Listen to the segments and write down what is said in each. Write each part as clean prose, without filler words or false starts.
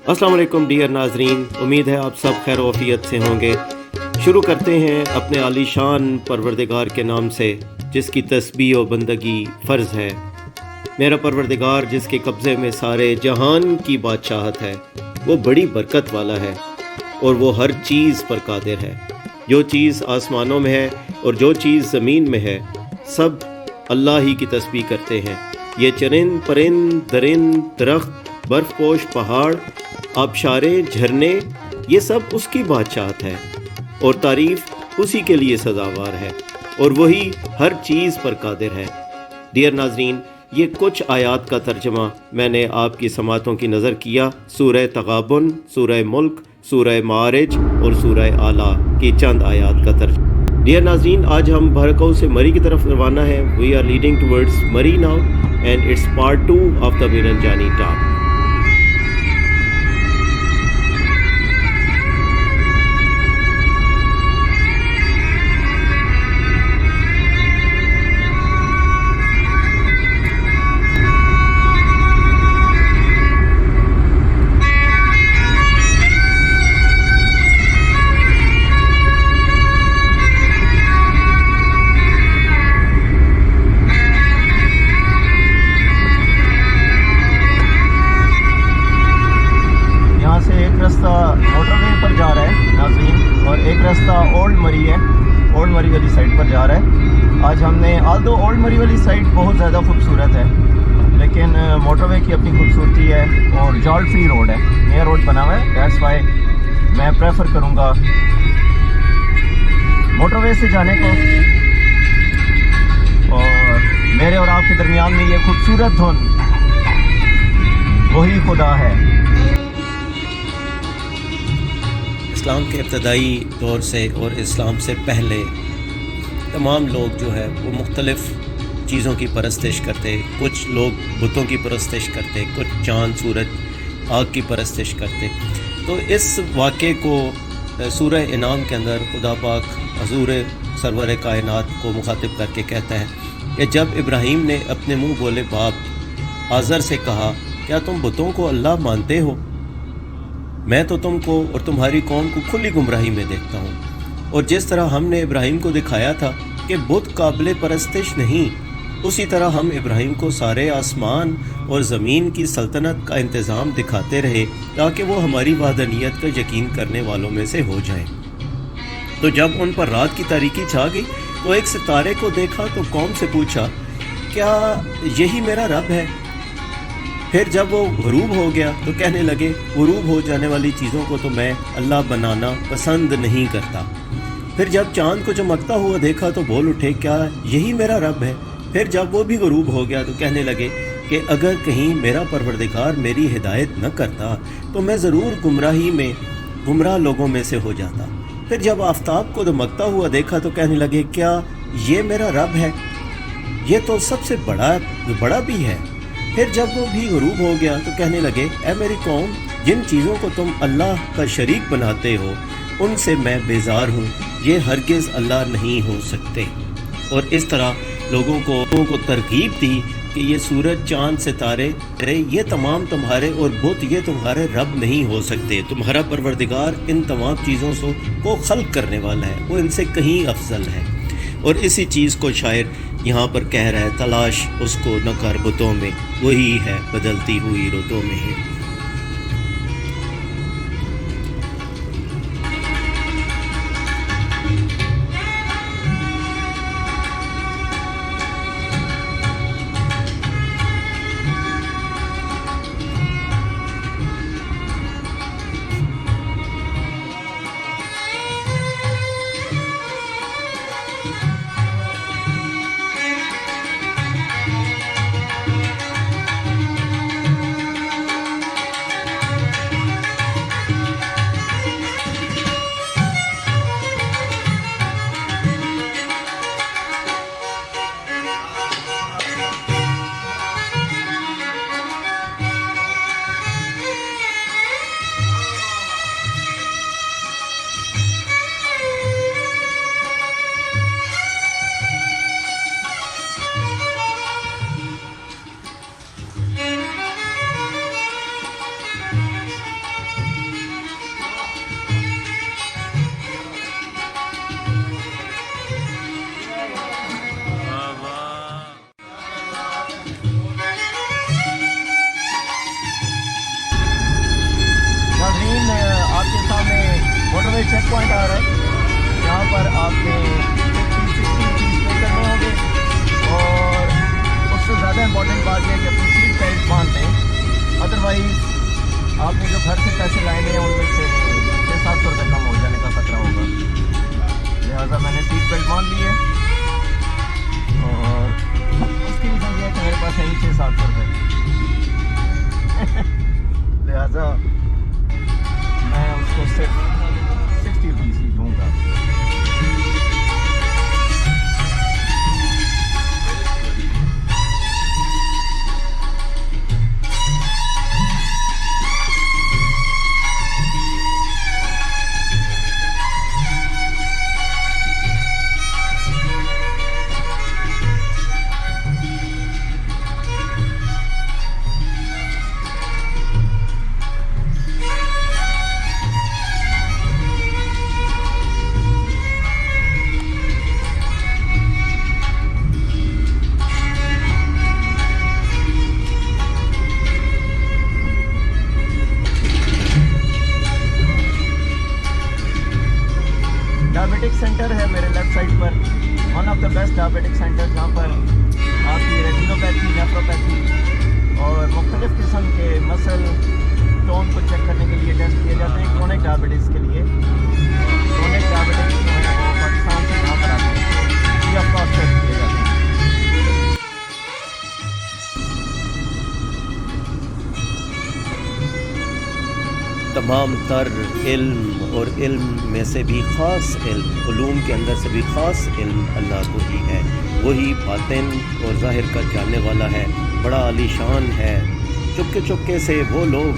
अस्सलाम वालेकुम डियर नाजरीन, उम्मीद है आप सब खैर वफ़ियत से होंगे। शुरू करते हैं अपने आलीशान परवरदिगार के नाम से जिसकी तस्बीह और बंदगी फ़र्ज़ है। मेरा परवरदिगार जिसके कब्ज़े में सारे जहान की बादशाहत है, वो बड़ी बरकत वाला है और वो हर चीज़ पर कादिर है। जो चीज़ आसमानों में है और जो चीज़ ज़मीन में है, सब अल्लाह ही की तस्बीह करते हैं। ये चरिंद परिंद दरिंद दरख्त बर्फ़पोश पहाड़ आबशारें झरने, ये सब उसकी बादशाहत है और तारीफ़ उसी के लिए सज़ावार है और वही हर चीज़ पर कादिर है। डियर नाजरीन, ये कुछ आयात का तर्जमा मैंने आपकी समातों की नज़र किया। सूरह तगाबुन, सूरह मुल्क, सूरह मारिज और सूरह आला की चंद आयात का तर्जमा। डियर नाजरीन, आज हम भरकऊ से मरी की तरफ रवाना है। We are leading towards Murree now and it's part 2 of the बिरंजानी टॉक। मोटरवे पर जा रहा है नाज़रीन, और एक रास्ता ओल्ड मरी है, ओल्ड मरी वाली साइड पर जा रहा है। आज हमने आल्दो ओल्ड मरी वाली साइड बहुत ज़्यादा खूबसूरत है, लेकिन मोटरवे की अपनी खूबसूरती है और जॉल्ट फ्री रोड है, नया रोड बना हुआ है। दैट्स वाई मैं प्रेफर करूँगा मोटरवे से जाने को। और मेरे और आपके दरमियान में ये खूबसूरत धुन वही खुदा है। इस्लाम के इब्तदाई दौर से और इस्लाम से पहले तमाम लोग जो है वो मुख्तलिफ़ चीज़ों की परस्तिश करते। कुछ लोग बुतों की परस्तिश करते, कुछ चाँद सूरज आग की परस्तिश करते। तो इस वाक़े को सूरह इनाम के अंदर खुदा पाक हज़ूर सरवर कायनात को मुखातिब करके कहता है कि जब इब्राहीम ने अपने मुँह बोले बाप आज़र से कहा, क्या तुम बुतों को अल्लाह मानते हो? मैं तो तुमको और तुम्हारी कौम को खुली गुमराही में देखता हूँ। और जिस तरह हमने इब्राहीम को दिखाया था कि बुत काबिल परस्तिश नहीं, उसी तरह हम इब्राहीम को सारे आसमान और ज़मीन की सल्तनत का इंतज़ाम दिखाते रहे ताकि वो हमारी वादनीयत का यकीन करने वालों में से हो जाएं। तो जब उन पर रात की तारीकी छा गई तो एक सितारे को देखा तो कौम से पूछा, क्या यही मेरा रब है? फिर जब वो गुरूब हो गया तो कहने लगे, गुरूब हो जाने वाली चीज़ों को तो मैं अल्लाह बनाना पसंद नहीं करता। फिर जब चाँद को चमकता हुआ देखा तो बोल उठे, क्या यही मेरा रब है? फिर जब वो भी गुरूब हो गया तो कहने लगे कि अगर कहीं मेरा परवरदिगार मेरी हिदायत न करता तो मैं ज़रूर गुमराही में गुमराह लोगों में से हो जाता। फिर जब आफताब को दमकता हुआ देखा तो कहने लगे, क्या ये मेरा रब है? ये तो सबसे बड़ा भी है। फिर जब वो भी गुरूब हो गया तो कहने लगे, ऐ मेरी कौम, जिन चीज़ों को तुम अल्लाह का शरीक बनाते हो उनसे मैं बेजार हूँ, ये हरगिज़ अल्लाह नहीं हो सकते। और इस तरह लोगों को तरगीब दी कि ये सूरज चाँद सितारे ये तमाम तुम्हारे और बुत ये तुम्हारे रब नहीं हो सकते। तुम्हारा परवरदिगार इन तमाम चीज़ों को खल्क करने वाला है, वो इनसे कहीं अफजल है। और इसी चीज़ को शायर यहाँ पर कह रहा है, तलाश उसको न कर बुतों में, वही है बदलती हुई रुतों में है। में चेक पॉइंट आ रहा है, यहाँ पर आपने 50-60 पे करने होंगे। और उससे ज़्यादा इम्पोर्टेंट बात यह है कि अपनी सीट बेल्ट बांध लें, अदरवाइज़ आपने जो घर से पैसे लाए हैं उनमें से 600-700 रुपये कम हो जाने का खतरा होगा। लिहाजा मैंने सीट बेल्ट बांध ली है और उसकी वजह यह है कि मेरे पास है ही 600-700 रुपये। लिहाजा मैं उसको सिर्फ 60 रुपीज़ ही दूँगा। डायबिटिक सेंटर है मेरे लेफ्ट साइड पर, one of the best diabetic centre, जहाँ पर आपकी रेटिनोपैथी, नेफ्रोपैथी और मुख्तलिफ़ किस्म के मसल टोन को चेक करने के लिए टेस्ट किए जाते हैं। क्रोनिक डायबिटीज़ के लिए, क्रोनिक डायबिटीज़ जो है वो पाकिस्तान से यहाँ पर आते हैं, फ्री ऑफ कॉस्ट टेस्ट किए जाते हैं। तमाम तर इल्म और इल्म में से भी ख़ास इल्म, उलूम के अंदर से भी ख़ास इल्म अल्लाह को ही है। वही बातिन और ज़ाहिर का जानने वाला है, बड़ा आलीशान है। चुपके चुपके से वो लोग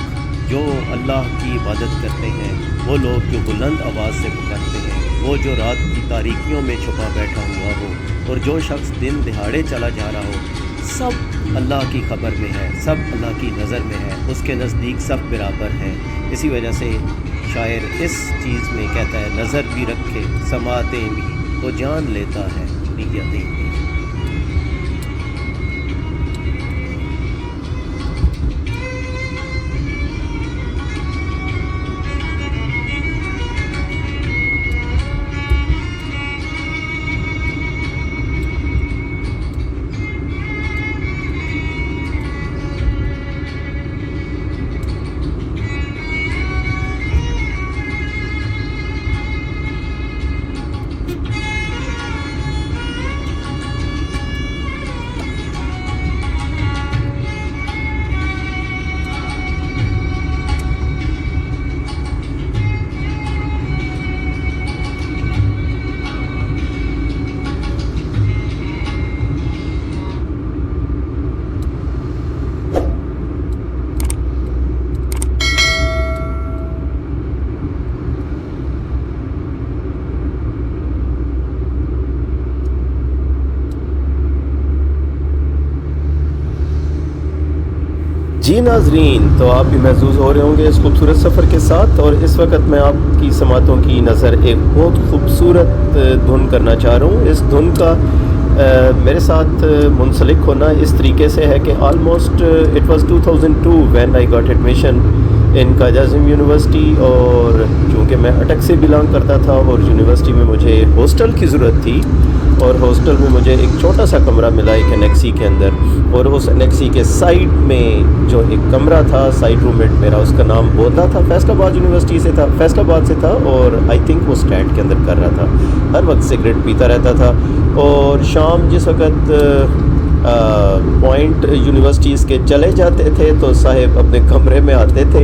जो अल्लाह की इबादत करते हैं, वो लोग जो बुलंद आवाज़ से पुकारते हैं, वो जो रात की तारीकियों में छुपा बैठा हुआ हो, और जो शख्स दिन दिहाड़े चला जा रहा हो, सब अल्लाह की ख़बर में है, सब अल्लाह की नज़र में है, उसके नज़दीक सब बराबर हैं। इसी वजह से शायर इस चीज़ में कहता है, नज़र भी रखे समातें भी तो जान लेता है नियतें भी। जी नाजरीन, तो आप भी महसूस हो रहे होंगे इस खूबसूरत सफ़र के साथ। और इस वक्त मैं आपकी समातों की नज़र एक बहुत खूबसूरत धुन करना चाह रहा हूँ। इस धुन का मेरे साथ मुंसलिक होना इस तरीके से है कि almost it was 2002 when I got admission in काज़ाज़म यूनिवर्सिटी। और चूँकि मैं अटक से बिलोंग करता था और यूनिवर्सिटी में मुझे हॉस्टल की ज़रूरत थी, और हॉस्टल में मुझे एक छोटा सा कमरा मिला एक एनेक्सी के अंदर, और उस एनेक्सी के साइड में जो एक कमरा था, साइड रूममेट मेरा, उसका नाम बोधा था, फैसलाबाद यूनिवर्सिटी से था, फैसलाबाद से था, और आई थिंक वो स्टैंड के अंदर कर रहा था, हर वक्त सिगरेट पीता रहता था। और शाम जिस वक्त पॉइंट यूनिवर्सिटीज़ के चले जाते थे तो साहिब अपने कमरे में आते थे,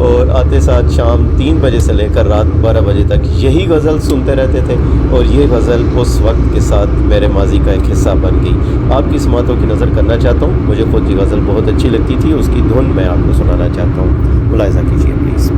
और आते साथ शाम 3 बजे से लेकर रात 12 बजे तक यही गज़ल सुनते रहते थे। और ये गज़ल उस वक्त के साथ मेरे माजी का एक हिस्सा बन गई। आपकी समातों की नज़र करना चाहता हूँ, मुझे खुद ये गज़ल बहुत अच्छी लगती थी, उसकी धुन मैं आपको सुनाना चाहता हूँ, मुलाहिज़ा कीजिए प्लीज़।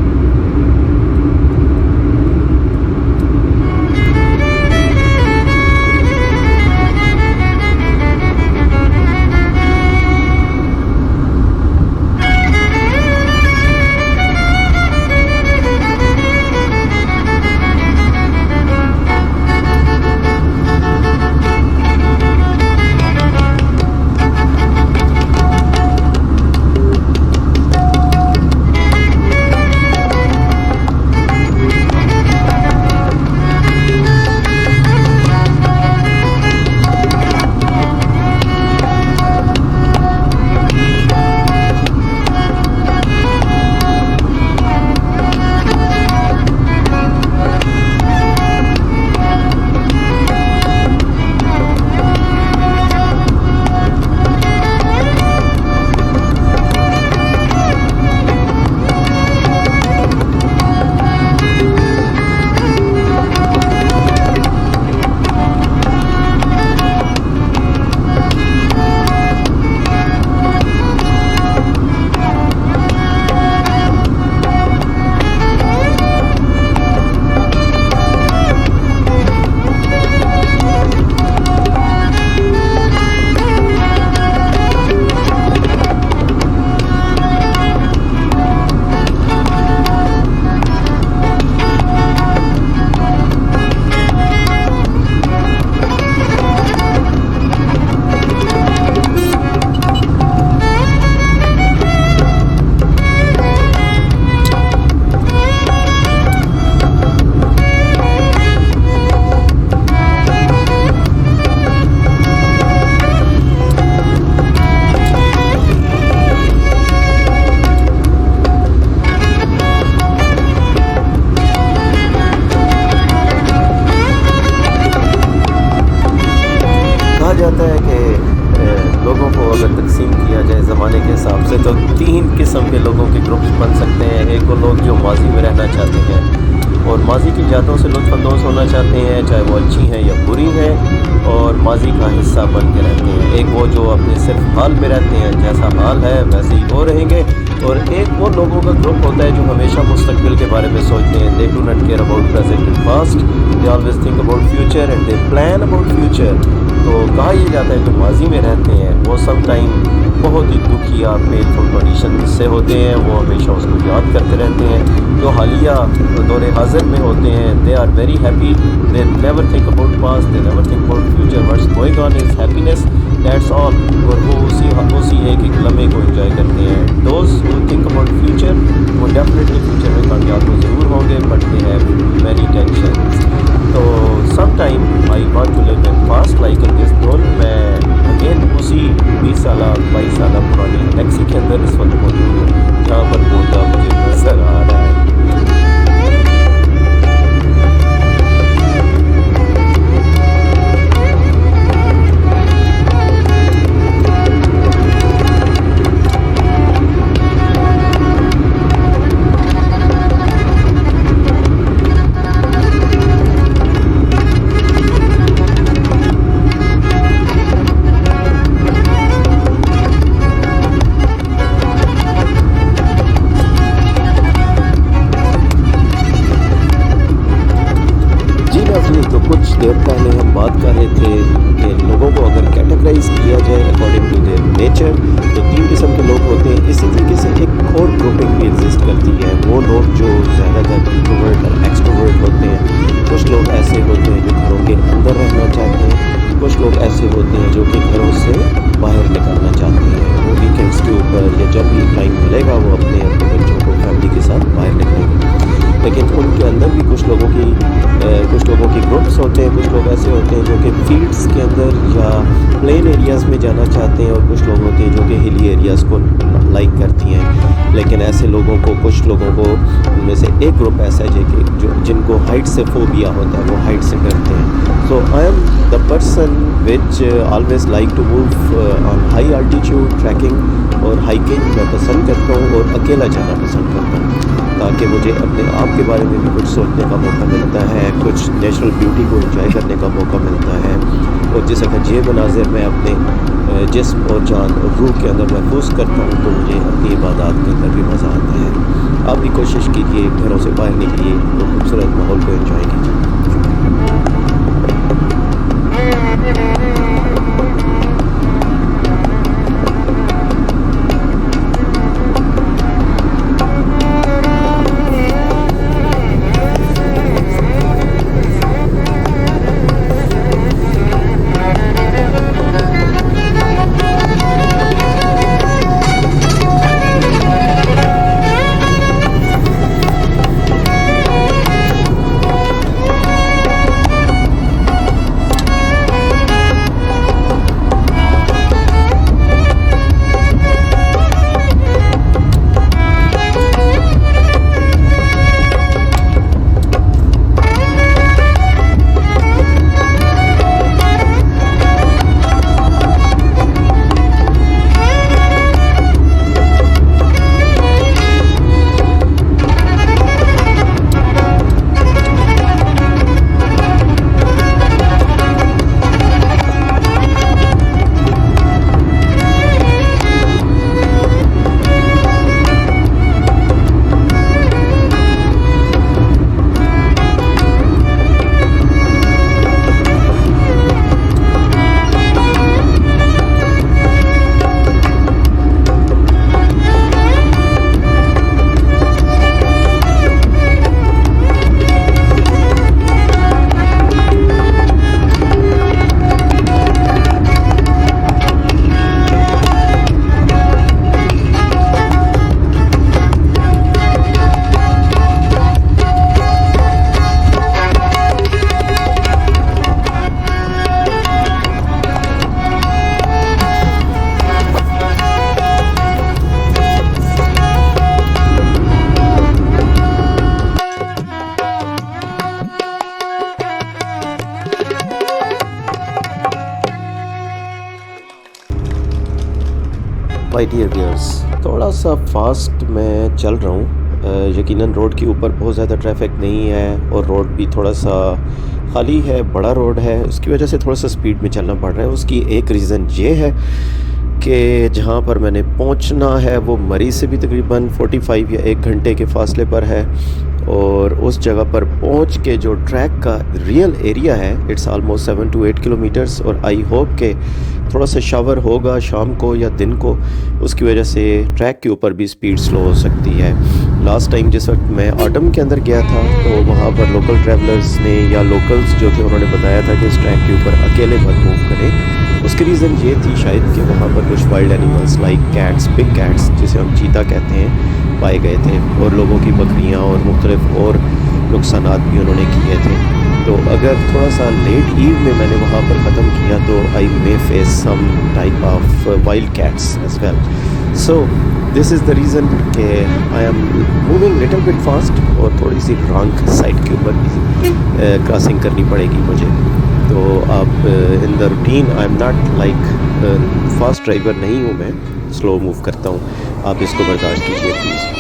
वो लोग जो माजी में रहना चाहते हैं और माजी की यादों से लुत्फ़अंदोज़ होना चाहते हैं, चाहे वो अच्छी हैं या बुरी हैं, और माजी का हिस्सा बन के रहते हैं। एक वो जो अपने सिर्फ हाल में रहते हैं, जैसा हाल है वैसे ही वो रहेंगे, और एक वो लोगों का ग्रुप होता है जो हमेशा मुस्तकबिल के बारे में सोचते हैं। They do not care about present and past, they always think about future and they plan about future. तो कहा यह जाता है जो माजी में रहते हैं वो सम टाइम बहुत ही दुखी या पेनफुल कंडीशन से होते हैं, वो हमेशा उसको याद करते रहते हैं। जो हालिया दौरे हाजिर में होते हैं, they are very happy, they never think about past, they never think about future, what's going on is happiness, that's all. और वो उसी एक लम्हे को एंजॉय करते हैं। Those who think about future, वो डेफिनेटली फ्यूचर में कामयाब तो ज़रूर होंगे, but they have many tensions. तो some time I want to live in past like in this zone. मैं अगेन उसी 20 साल 22 साल पुरानी टैक्सी के अंदर इस वक्त मौजूद हूँ, जहाँ पर पहुँचा मुझे नजर आ रहा है। तो कुछ देर पहले हम बात कर रहे थे कि लोगों को अगर कैटेगराइज किया जाए अकॉर्डिंग टू देयर नेचर, तो 3 किस्म के लोग होते हैं। इसी तरीके से एक और ग्रुपिंग भी एग्जिस्ट करती है, वो लोग जो ज़्यादातर इंट्रोवर्ट और एक्सट्रोवर्ट होते हैं। कुछ लोग ऐसे होते हैं जो घरों के अंदर रहना चाहते हैं, कुछ लोग ऐसे होते हैं जो कि घरों से बाहर निकलना चाहते हैं। वो वीकेंड्स के ऊपर या जब भी टाइम मिलेगा वो अपने बच्चों को फैमिली के साथ बाहर निकलेंगे। लेकिन उनके अंदर भी कुछ लोगों की ग्रुप्स होते हैं। कुछ लोग ऐसे होते हैं जो कि फील्ड्स के अंदर या प्लेन एरियाज़ में जाना चाहते हैं, और कुछ लोग होते हैं जो कि हिली एरियाज़ को लाइक करती हैं। लेकिन ऐसे लोगों को, कुछ लोगों को उनमें से एक ग्रुप ऐसा है जो जिनको हाइट से फोबिया होता है, वो हाइट से डरते हैं। So I am the person which always like to move on high altitude trekking और हाइकिंग मैं पसंद करता हूँ, और अकेला जाना पसंद करता हूँ, ताकि मुझे अपने आप के बारे में भी कुछ सोचने का मौका मिलता है, कुछ नेचुरल ब्यूटी को एंजॉय करने का मौका मिलता है। और जिस अगर ये मनाजिर मैं अपने जिस्म और जान और रूह के अंदर महफूज करता हूँ, तो मुझे अपनी इबादत के अंदर भी मज़ा आता है। आप भी कोशिश कीजिए, घरों से बाहर निकलिए और खूबसूरत माहौल को एंजॉय कीजिए। माय डियर व्यूअर्स, थोड़ा सा फास्ट मैं चल रहा हूँ यकीनन रोड के ऊपर बहुत ज़्यादा ट्रैफिक नहीं है और रोड भी थोड़ा सा खाली है, बड़ा रोड है, उसकी वजह से थोड़ा सा स्पीड में चलना पड़ रहा है। उसकी एक रीज़न ये है कि जहाँ पर मैंने पहुँचना है वो मरी से भी तकरीबन 45 या 1 घंटे के फासले पर है, और उस जगह पर पहुँच के जो ट्रैक का रियल एरिया है इट्स आलमोस्ट 7 to 8 किलोमीटर्स, और आई होप के थोड़ा सा शावर होगा शाम को या दिन को, उसकी वजह से ट्रैक के ऊपर भी स्पीड स्लो हो सकती है। लास्ट टाइम जिस वक्त मैं ऑटम के अंदर गया था तो वहाँ पर लोकल ट्रैवलर्स ने या लोकल्स जो थे उन्होंने बताया था कि इस ट्रैक के ऊपर अकेले मत मूव करें। उसकी रीज़न ये थी शायद कि वहाँ पर कुछ wild animals like cats, big cats जिसे हम चीता कहते हैं, पाए गए थे, और लोगों की बकरियाँ और मुख्तलिफ और नुकसानात भी उन्होंने किए थे। तो अगर थोड़ा सा लेट ईव में मैंने वहाँ पर ख़त्म किया तो I may face some type of wild cats as well. So this is the reason कि I am moving little bit fast, और थोड़ी सी रॉन्ग साइड के ऊपर भी क्रॉसिंग करनी पड़ेगी मुझे। तो आप in the routine I am not like fast driver नहीं हूँ, मैं स्लो मूव करता हूँ, आप इसको बर्दाश्त कीजिए प्लीज़।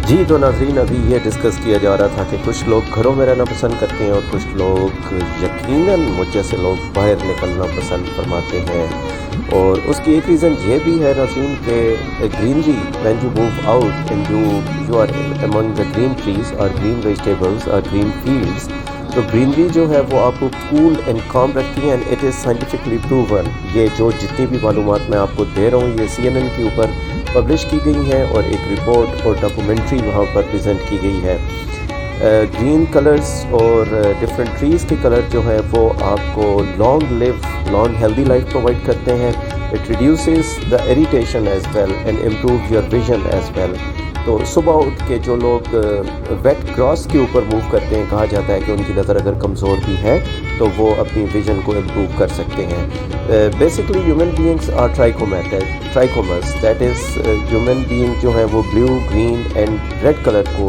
जी तो नाज़रीन, अभी ये डिस्कस किया जा रहा था कि कुछ लोग घरों में रहना पसंद करते हैं और कुछ लोग यकीनन मुझ जैसे लोग बाहर निकलना पसंद फरमाते हैं। और उसकी एक रीज़न ये भी है नाज़रीन कि greenery, when you move out and you are among the green trees और ग्रीन वेजिटेबल्स और ग्रीन फील्ड्स, तो ग्रीनरी जो है वो आपको कूल एंड काम रखती है, and it is scientifically proven. ये जो जितनी भी मालूमात मैं आपको दे रहा हूँ ये CNN के ऊपर पब्लिश की गई है, और एक रिपोर्ट और डॉक्यूमेंट्री वहाँ पर प्रेजेंट की गई है। ग्रीन कलर्स और डिफरेंट ट्रीज़ के कलर जो है वो आपको लॉन्ग हेल्दी लाइफ प्रोवाइड करते हैं। It reduces the irritation as well and improve your vision as well. तो सुबह उठ के जो लोग वेट ग्रास के ऊपर मूव करते हैं, कहा जाता है कि उनकी नज़र अगर कमज़ोर भी है तो वो अपनी विजन को इम्प्रूव कर सकते हैं। Basically human beings are trichromats, that is human being जो है वो blue, green and red colour को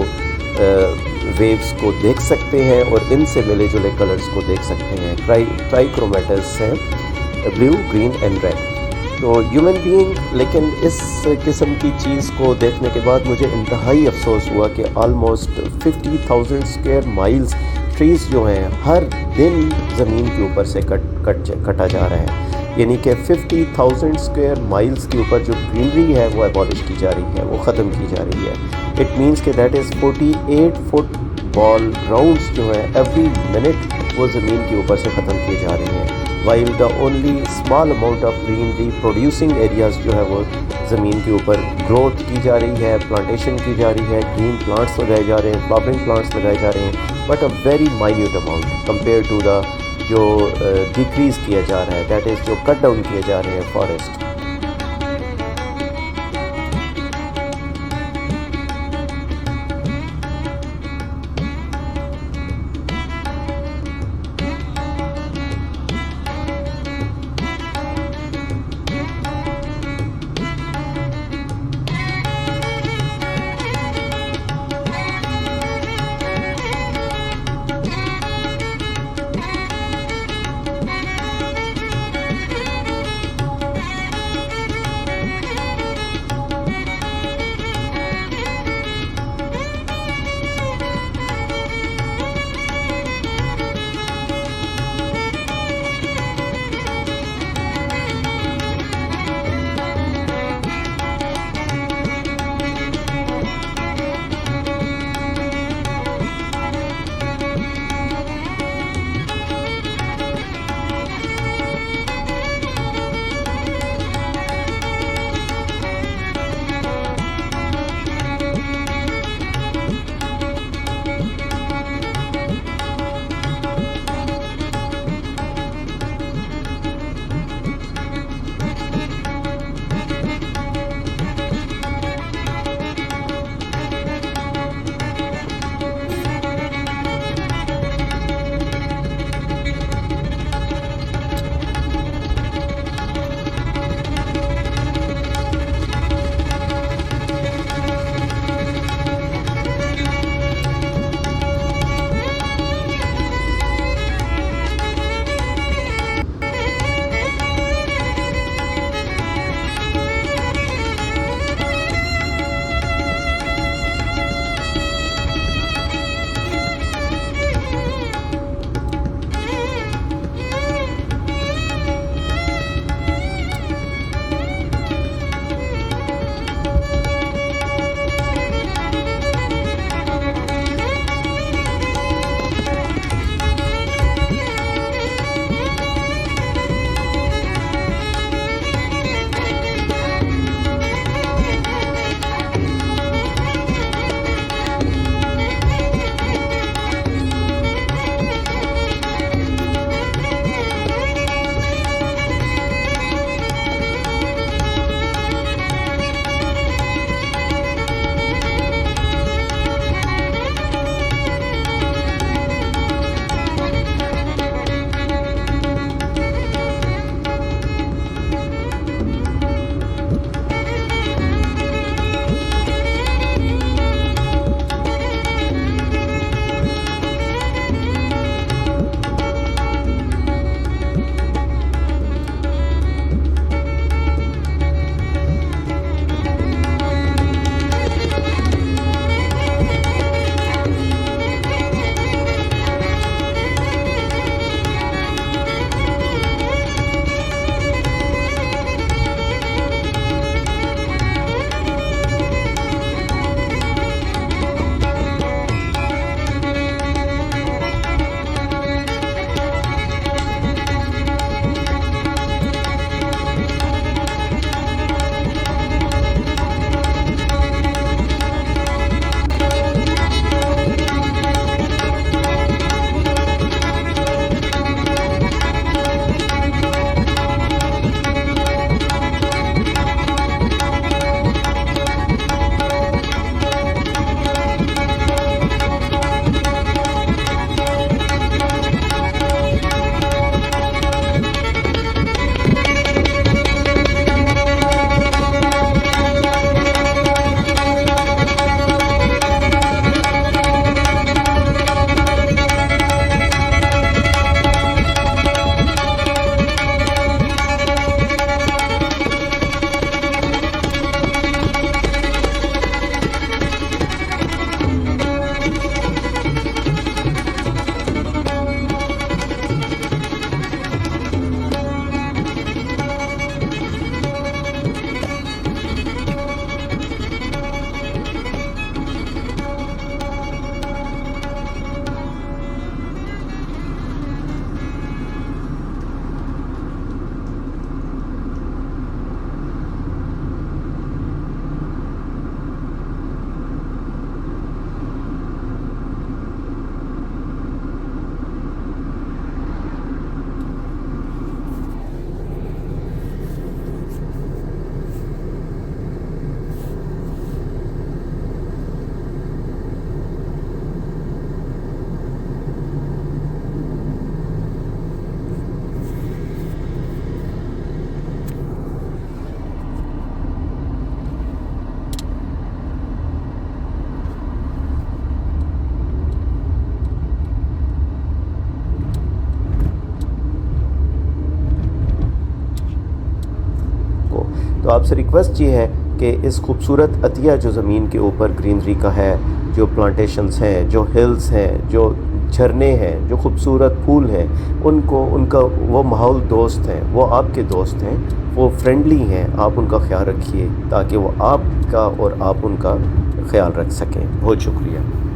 वेव्स को देख सकते हैं और इनसे मिले जुले कलर्स को देख सकते हैं। ट्राइक्रोमेटस हैं, ब्लू, ग्रीन एंड रेड। तो ह्यूमन बीइंग, लेकिन इस किस्म की चीज़ को देखने के बाद मुझे इंतहाई अफसोस हुआ कि ऑलमोस्ट 50,000 स्क्वायर माइल्स ट्रीज़ जो हैं हर दिन ज़मीन के ऊपर से कटा जा रहा है। यानी कि 50,000 स्क्वायर माइल्स के ऊपर जो ग्रीनरी है वो एबॉलिश की जा रही है, वो ख़त्म की जा रही है। इट मीन्स कि दैट इज़ 48 फुटबॉल ग्राउंड्स जो हैं एवरी मिनट वो ज़मीन के ऊपर से ख़त्म किए जा रहे हैं। While the only small amount of greenery producing areas जो है वो ज़मीन के ऊपर ग्रोथ की जा रही है, प्लांटेशन की जा रही है, ग्रीन प्लांट्स लगाए जा रहे हैं, फ्लावरिंग प्लांट्स लगाए जा रहे हैं, but a very minute amount compare to the जो डिक्रीज़ किया जा रहा है, दैट इज़ जो कट डाउन किए जा रहे हैं फॉरेस्ट। तो आपसे रिक्वेस्ट ये है कि इस खूबसूरत अतिया जो ज़मीन के ऊपर ग्रीनरी का है, जो प्लांटेशंस हैं, जो हिल्स हैं, जो झरने हैं, जो खूबसूरत फूल हैं, उनका वो माहौल दोस्त हैं, वो आपके दोस्त हैं, वो फ्रेंडली हैं, आप उनका ख्याल रखिए ताकि वो आपका और आप उनका ख्याल रख सकें। बहुत शुक्रिया।